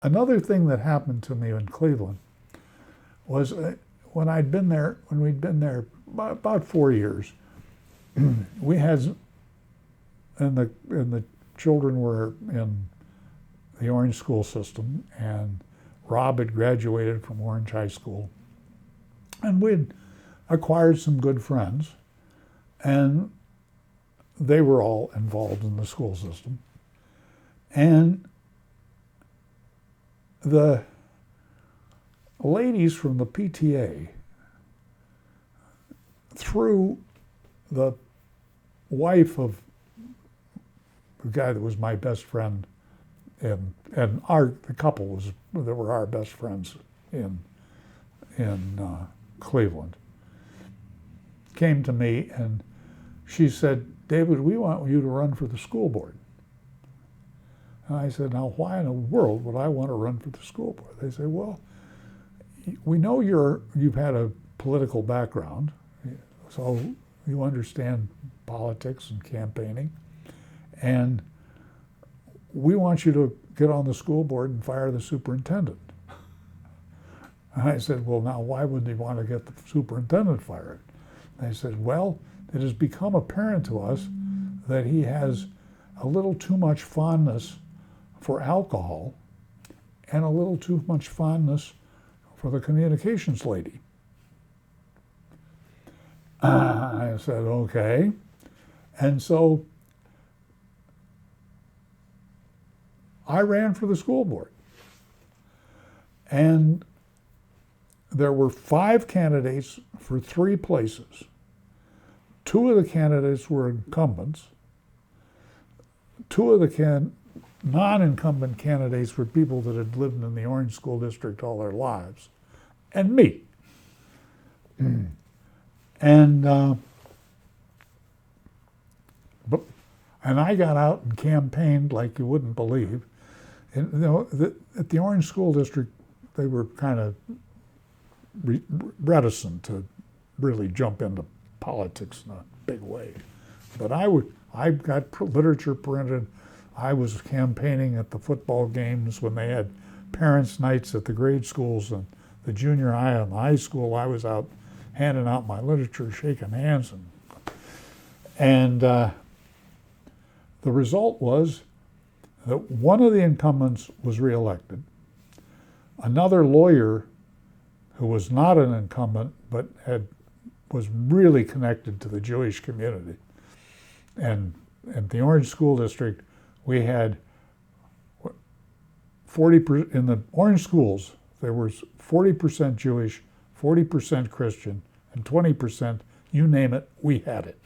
Another thing that happened to me in Cleveland was when we'd been there about 4 years, we had, and the children were in the Orange school system, and Rob had graduated from Orange High School, and we'd acquired some good friends, and they were all involved in the school system. And the ladies from the PTA, through the wife of the guy that was my best friend, and the couple that were our best friends in Cleveland, came to me and she said, "David, we want you to run for the school board." And I said, "Now, why in the world would I want to run for the school board?" They said, "Well, we know you've had a political background, so you understand politics and campaigning, and we want you to get on the school board and fire the superintendent." And I said, "Well, now, why would they want to get the superintendent fired?" And they said, "Well, it has become apparent to us that he has a little too much fondness for alcohol and a little too much fondness for the communications lady." I said, "Okay." And so I ran for the school board. And there were 5 candidates for 3 places. 2 of the candidates were incumbents. 2 of the non-incumbent candidates were people that had lived in the Orange School District all their lives, and me. And I got out and campaigned like you wouldn't believe. And, at the Orange School District, they were kind of reticent to really jump into politics in a big way. But I got literature printed. I was campaigning at the football games when they had parents' nights at the grade schools and the junior high and the high school. I was out handing out my literature, shaking hands. And the result was that one of the incumbents was reelected. Another lawyer who was not an incumbent but was really connected to the Jewish community. And at the Orange School District, we had 40%, in the Orange schools, there was 40% Jewish, 40% Christian, and 20%, you name it, we had it.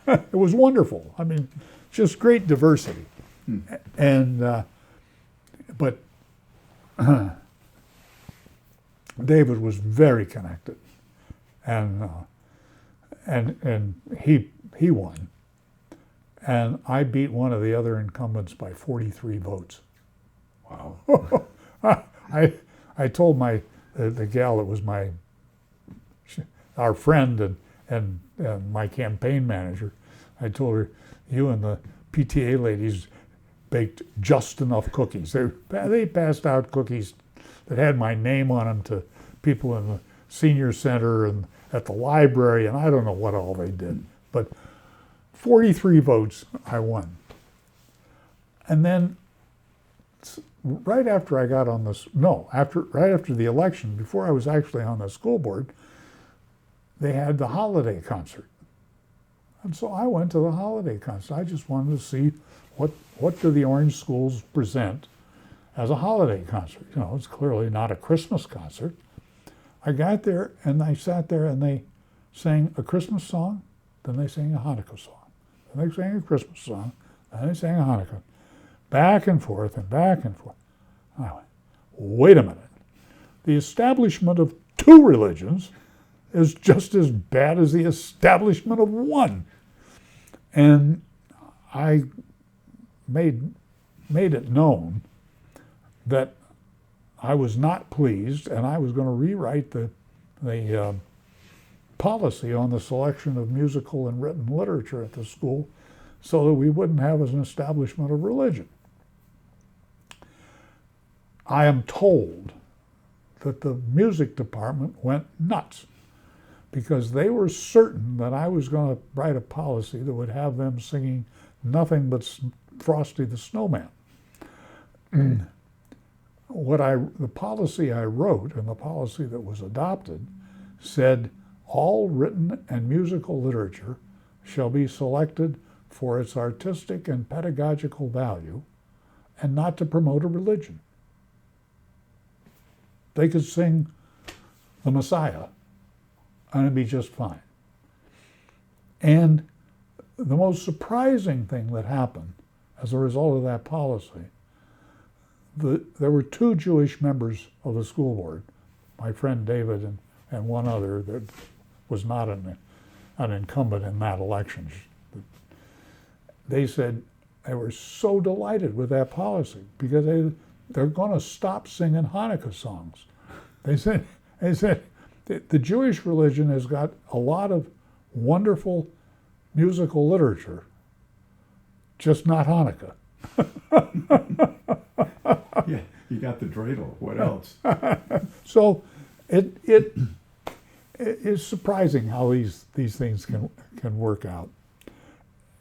It was wonderful. I mean, just great diversity. And, but David was very connected, and he won. And I beat one of the other incumbents by 43 votes. Wow. I told the gal that was our friend and my campaign manager, I told her, "You and the PTA ladies baked just enough cookies." They passed out cookies that had my name on them to people in the senior center and at the library, and I don't know what all they did. But 43 votes, I won. And then right after I got on this, right after the election, before I was actually on the school board, they had the holiday concert. And so I went to the holiday concert. I just wanted to see what do the Orange schools present as a holiday concert. You know, it's clearly not a Christmas concert. I got there and I sat there and they sang a Christmas song, then they sang a Hanukkah song. Then they sang a Christmas song, then they sang a Hanukkah. Back and forth and back and forth. I went, wait a minute. The establishment of 2 religions is just as bad as the establishment of 1. And I made it known that I was not pleased, and I was going to rewrite the policy on the selection of musical and written literature at the school so that we wouldn't have an establishment of religion. I am told that the music department went nuts because they were certain that I was going to write a policy that would have them singing nothing but Frosty the Snowman. The policy I wrote and the policy that was adopted said all written and musical literature shall be selected for its artistic and pedagogical value and not to promote a religion. They could sing the Messiah and it'd be just fine. And the most surprising thing that happened as a result of that policy, there were 2 Jewish members of the school board, my friend David and one other that was not an incumbent in that election. They said they were so delighted with that policy because they're going to stop singing Hanukkah songs. They said the Jewish religion has got a lot of wonderful musical literature, just not Hanukkah. Yeah, you got the dreidel. What else? So it is surprising how these things can work out.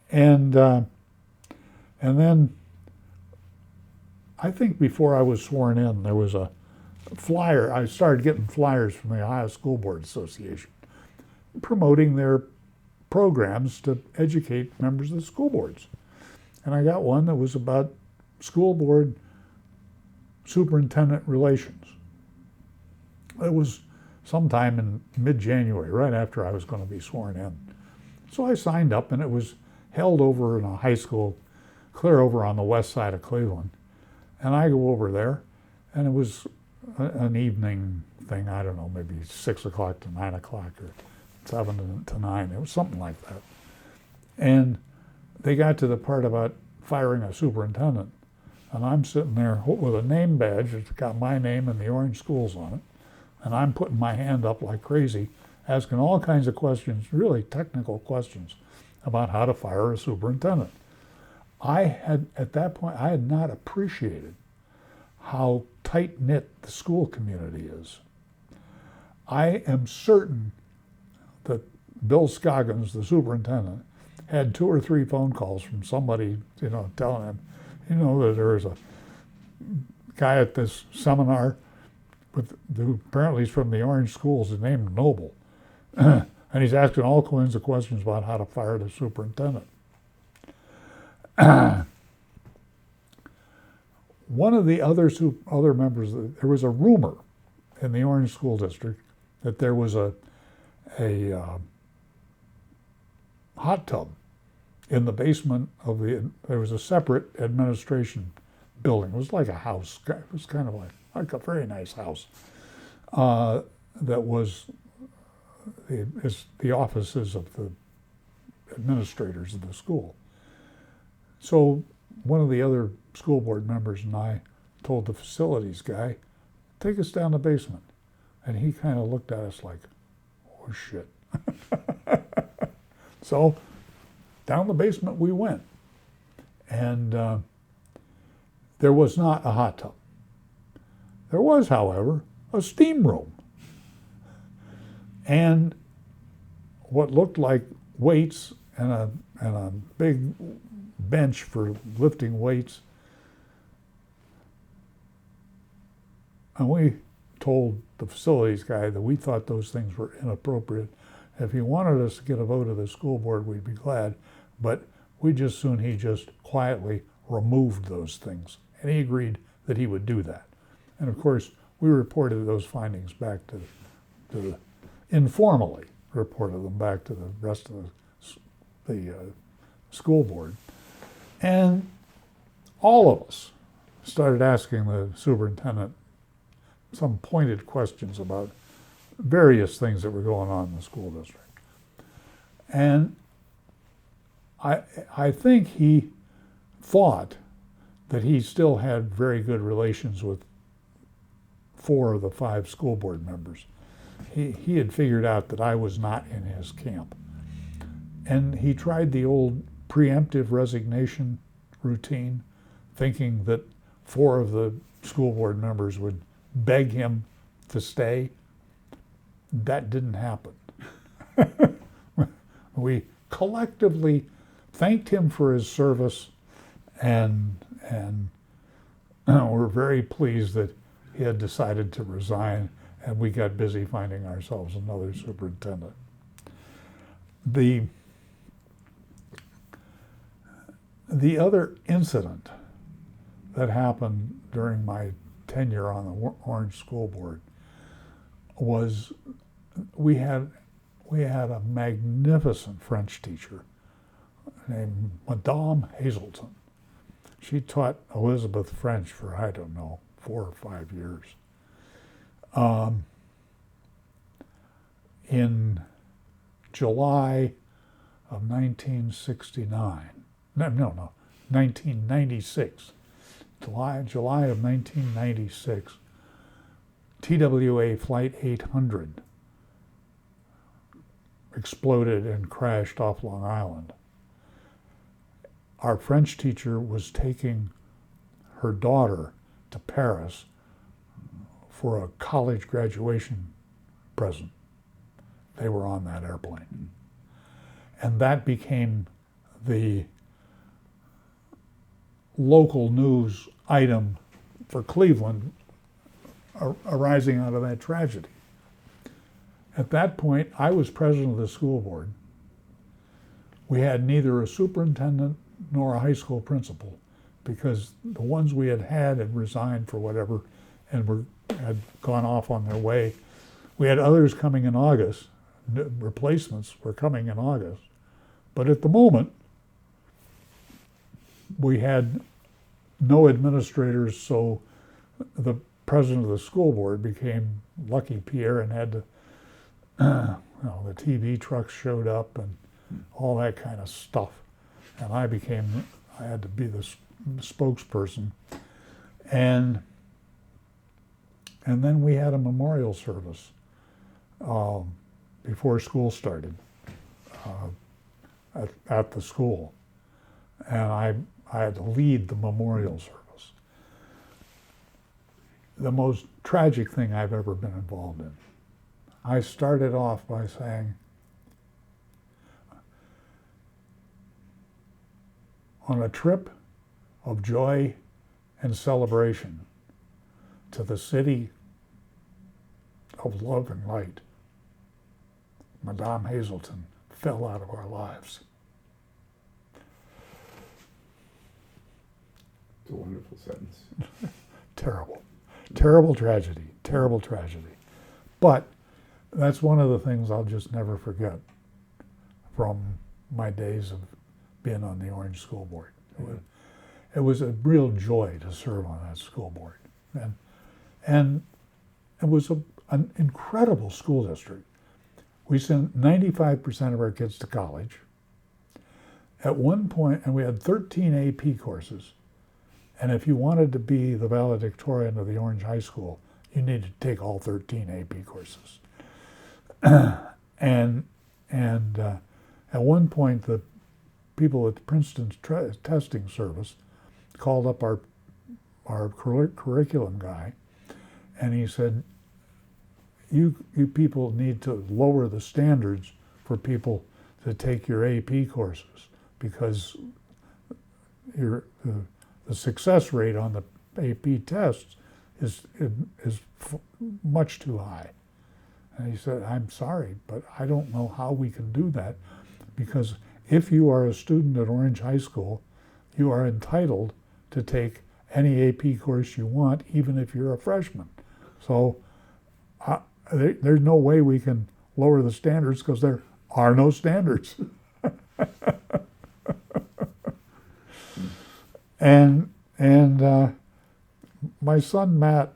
And then I think before I was sworn in, there was a flyer. I started getting flyers from the Ohio School Board Association promoting their programs to educate members of the school boards. And I got one that was about school board superintendent relations. It was sometime in mid-January, right after I was going to be sworn in. So I signed up, and it was held over in a high school clear over on the west side of Cleveland. And I go over there, and it was an evening thing, I don't know, maybe 6 o'clock to 9 o'clock or 7 to 9. It was something like that. And they got to the part about firing a superintendent. And I'm sitting there with a name badge that's got my name and the orange schools on it. And I'm putting my hand up like crazy, asking all kinds of questions, really technical questions, about how to fire a superintendent. At that point, I had not appreciated how tight-knit the school community is. I am certain that Bill Scoggins, the superintendent, had 2 or 3 phone calls from somebody, telling him, that there was a guy at this seminar who apparently is from the Orange Schools, his name is Noble, and he's asking all kinds of questions about how to fire the superintendent. One of the other members, there was a rumor in the Orange School District that there was a hot tub in the basement of there was a separate administration building. It was like a house. It was kind of like a very nice house that was the offices of the administrators of the school. So one of the other school board members and I told the facilities guy, take us down the basement. And he kind of looked at us like, oh shit. So down the basement we went. And there was not a hot tub. There was, however, a steam room. And what looked like weights and a big bench for lifting weights. And we told the facilities guy that we thought those things were inappropriate. If he wanted us to get a vote of the school board, we'd be glad, but he just quietly removed those things. And he agreed that he would do that. And of course, we reported those findings back to informally reported them back to the rest of the school board. And all of us started asking the superintendent some pointed questions about various things that were going on in the school district. And I think he thought that he still had very good relations with 4 of the 5 school board members. He had figured out that I was not in his camp. And he tried the old preemptive resignation routine, thinking that 4 of the school board members would beg him to stay. That didn't happen. We collectively thanked him for his service, and we're very pleased that he had decided to resign, and we got busy finding ourselves another superintendent. The other incident that happened during my tenure on the Orange School Board was we had a magnificent French teacher named Madame Hazelton. She taught Elizabeth French for, I don't know, 4 or 5 years. In July of 1996, July of 1996, TWA Flight 800 exploded and crashed off Long Island. Our French teacher was taking her daughter to Paris for a college graduation present. They were on that airplane. And that became the local news item for Cleveland arising out of that tragedy. At that point, I was president of the school board. We had neither a superintendent nor a high school principal, because the ones we had resigned for whatever and had gone off on their way. We had others coming in August. Replacements were coming in August. But at the moment, we had no administrators, so the president of the school board became Lucky Pierre and had to, the TV trucks showed up and all that kind of stuff. And I had to be the spokesperson. And then we had a memorial service before school started at the school. And I had to lead the memorial service. The most tragic thing I've ever been involved in. I started off by saying, on a trip of joy and celebration to the city of love and light, Madame Hazelton fell out of our lives. It's a wonderful sentence. Terrible. Terrible tragedy. Terrible tragedy. But that's one of the things I'll just never forget from my days of being on the Orange School Board. It was a real joy to serve on that school board. And it was an incredible school district. We sent 95% of our kids to college. At one point, and we had 13 AP courses. And if you wanted to be the valedictorian of the Orange High School, you needed to take all 13 AP courses. And at one point, the people at the Princeton testing service called up our curriculum guy, and he said, you people need to lower the standards for people to take your AP courses, because the success rate on the AP tests is much too high. And he said, I'm sorry, but I don't know how we can do that, because if you are a student at Orange High School, you are entitled to take any AP course you want, even if you're a freshman. So there's no way we can lower the standards, because there are no standards. And my son Matt,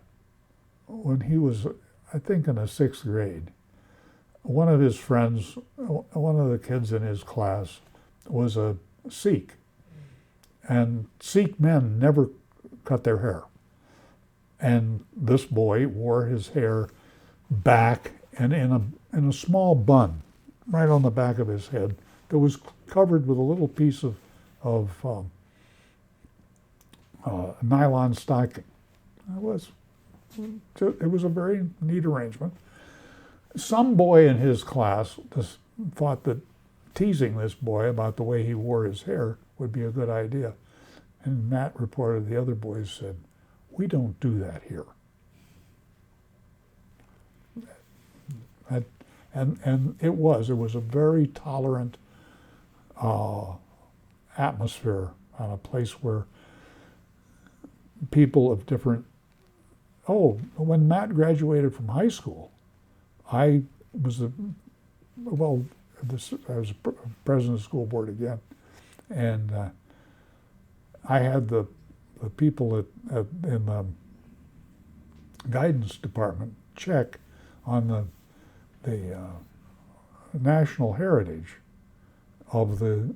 when he was, I think, in the 6th grade, one of his friends, one of the kids in his class, was a Sikh. And Sikh men never cut their hair. And this boy wore his hair back and in a small bun right on the back of his head that was covered with a little piece of nylon stocking. I was. It was a very neat arrangement. Some boy in his class just thought that teasing this boy about the way he wore his hair would be a good idea. And Matt reported the other boys said, "We don't do that here." And it was a very tolerant atmosphere, a place where people of different. Oh, when Matt graduated from high school, I was I was president of the school board again, and I had the people in the guidance department check on the national heritage of the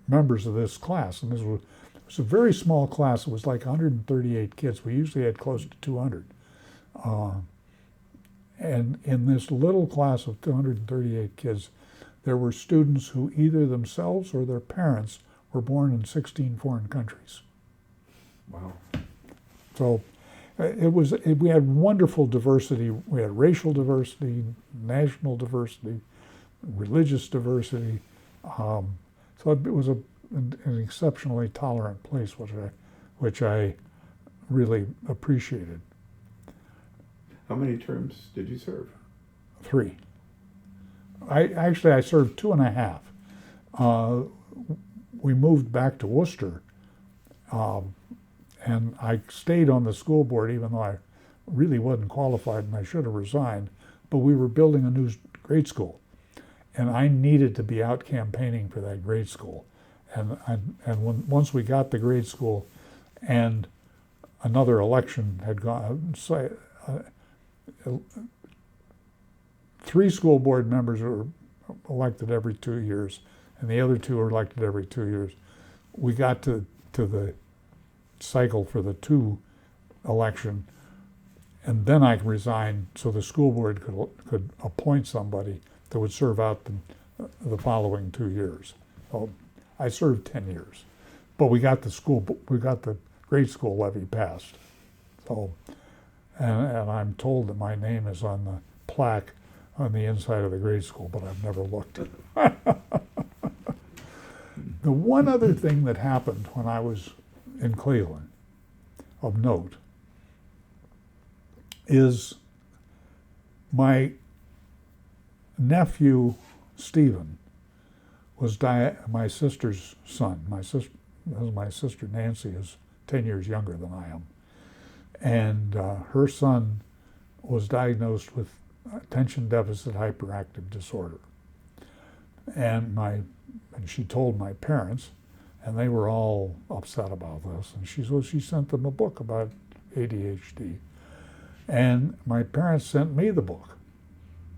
members of this class, and it was a very small class. It was like 138 kids. We usually had close to 200. And in this little class of 238 kids, there were students who either themselves or their parents were born in 16 foreign countries. Wow. So we had wonderful diversity. We had racial diversity, national diversity, religious diversity. So it was an exceptionally tolerant place, which I really appreciated. How many terms did you serve? 3. I served 2.5. We moved back to Worcester, and I stayed on the school board even though I really wasn't qualified and I should have resigned. But we were building a new grade school, and I needed to be out campaigning for that grade school. Once we got the grade school, and another election had gone. 3 school board members were elected every 2 years, and the other 2 were elected every 2 years. We got to the cycle for the 2 election, and then I resigned so the school board could appoint somebody that would serve out the following 2 years. So I served 10 years, but we got the grade school levy passed. So, and I'm told that my name is on the plaque on the inside of the grade school, but I've never looked. The one other thing that happened when I was in Cleveland of note is my nephew Stephen was my sister's son. My sister Nancy is 10 years younger than I am, and her son was diagnosed with attention deficit hyperactive disorder. And she told my parents, and they were all upset about this. And she sent them a book about ADHD. And my parents sent me the book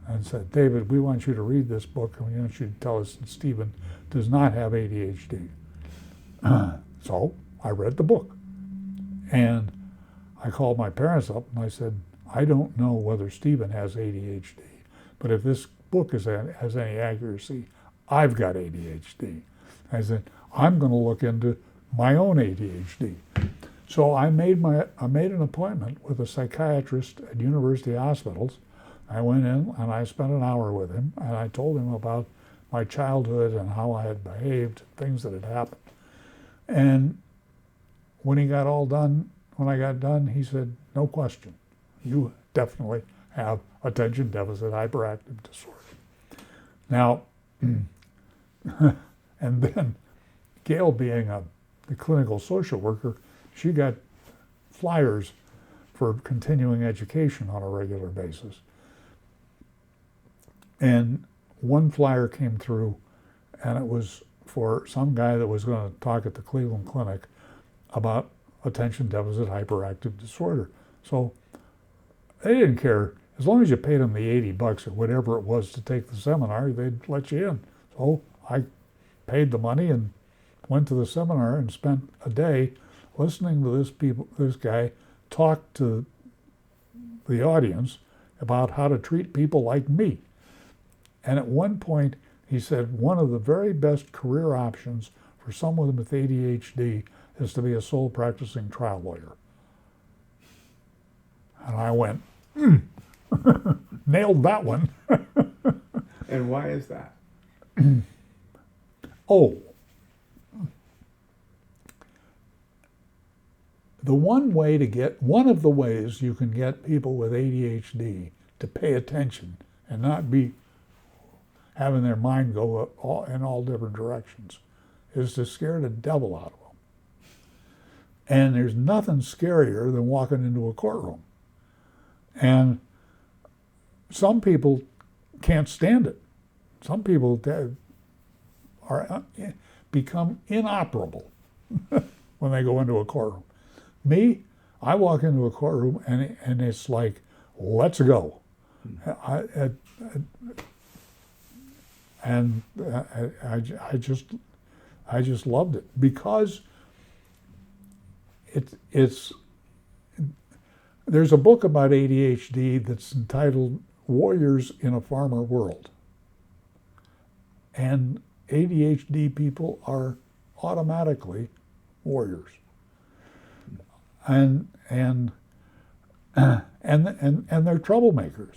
and said, "David, we want you to read this book, and we want you to tell us that Stephen does not have ADHD." So I read the book. And I called my parents up and I said, "I don't know whether Stephen has ADHD, but if this book has any accuracy, I've got ADHD." I said, "I'm going to look into my own ADHD." So I made an appointment with a psychiatrist at university hospitals. I went in and I spent an hour with him, and I told him about my childhood and how I had behaved, things that had happened. And when I got done, he said, "No question, you definitely have attention deficit hyperactive disorder." Now, and then Gail, being the clinical social worker, she got flyers for continuing education on a regular basis. And one flyer came through, and it was for some guy that was going to talk at the Cleveland Clinic about attention deficit hyperactive disorder. So they didn't care. As long as you paid them the $80 or whatever it was to take the seminar, they'd let you in. So I paid the money and went to the seminar and spent a day listening to this guy talk to the audience about how to treat people like me. And at one point, he said one of the very best career options for someone with ADHD is to be a sole practicing trial lawyer. And I went, nailed that one. And why is that? Oh, one of the ways you can get people with ADHD to pay attention and not be having their mind go in all different directions is to scare the devil out of them. And there's nothing scarier than walking into a courtroom. And some people can't stand it. Some people become inoperable when they go into a courtroom. Me, I walk into a courtroom and it's like, let's go. I just loved it because there's a book about ADHD that's entitled Warriors in a Farmer World. And ADHD people are automatically warriors. And they're troublemakers.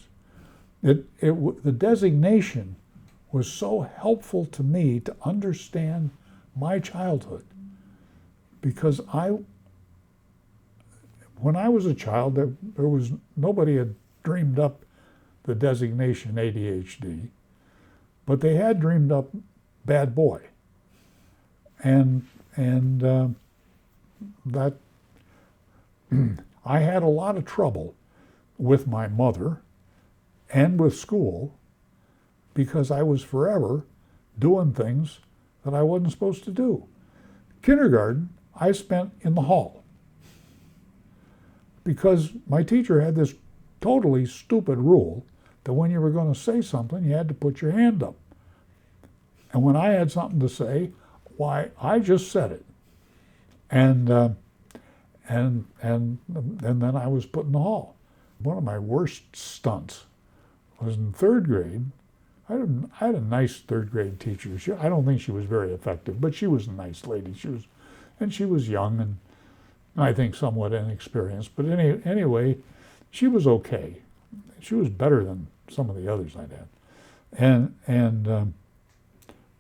The designation was so helpful to me to understand my childhood, because when I was a child, there was nobody had dreamed up the designation ADHD, but they had dreamed up bad boy, and that I had a lot of trouble with my mother and with school because I was forever doing things that I wasn't supposed to do. Kindergarten, I spent in the hall because my teacher had this totally stupid rule that when you were going to say something, you had to put your hand up. And when I had something to say, why, I just said it. And then I was put in the hall. One of my worst stunts was in third grade. I had a nice third grade teacher. I don't think she was very effective, but she was a nice lady. She was young and I think somewhat inexperienced. But anyway, she was okay. She was better than some of the others I'd had.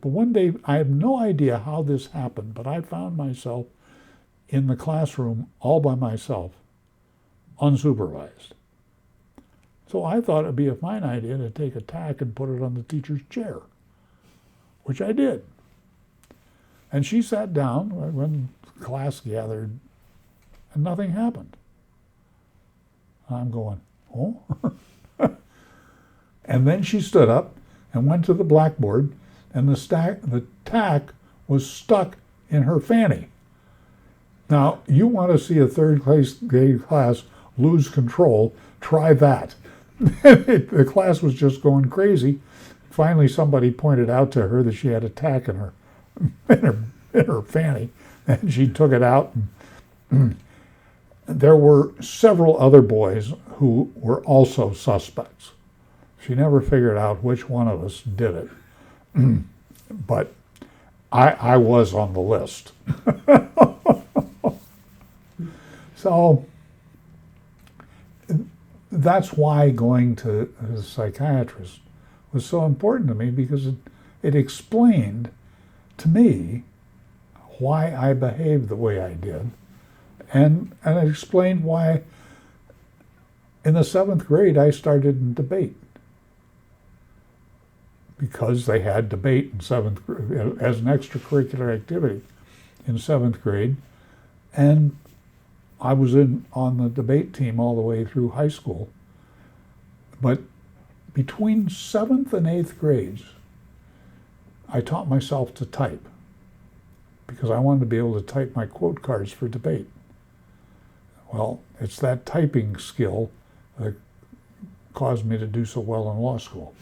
But one day, I have no idea how this happened, but I found myself in the classroom all by myself, unsupervised. So I thought it'd be a fine idea to take a tack and put it on the teacher's chair, which I did. And she sat down when class gathered, and nothing happened. I'm going, oh? And then she stood up and went to the blackboard, and the tack was stuck in her fanny. Now, you want to see a third grade class lose control, try that. The class was just going crazy. Finally, somebody pointed out to her that she had a tack in her fanny, and she took it out. And there were several other boys who were also suspects. She never figured out which one of us did it. But I was on the list. So that's why going to a psychiatrist was so important to me, because it explained to me why I behaved the way I did. And it explained why in the 7th grade I started in debate. Because they had debate in 7th grade as an extracurricular activity in 7th grade. And I was on the debate team all the way through high school. But between 7th and 8th grades, I taught myself to type because I wanted to be able to type my quote cards for debate. Well, it's that typing skill that caused me to do so well in law school.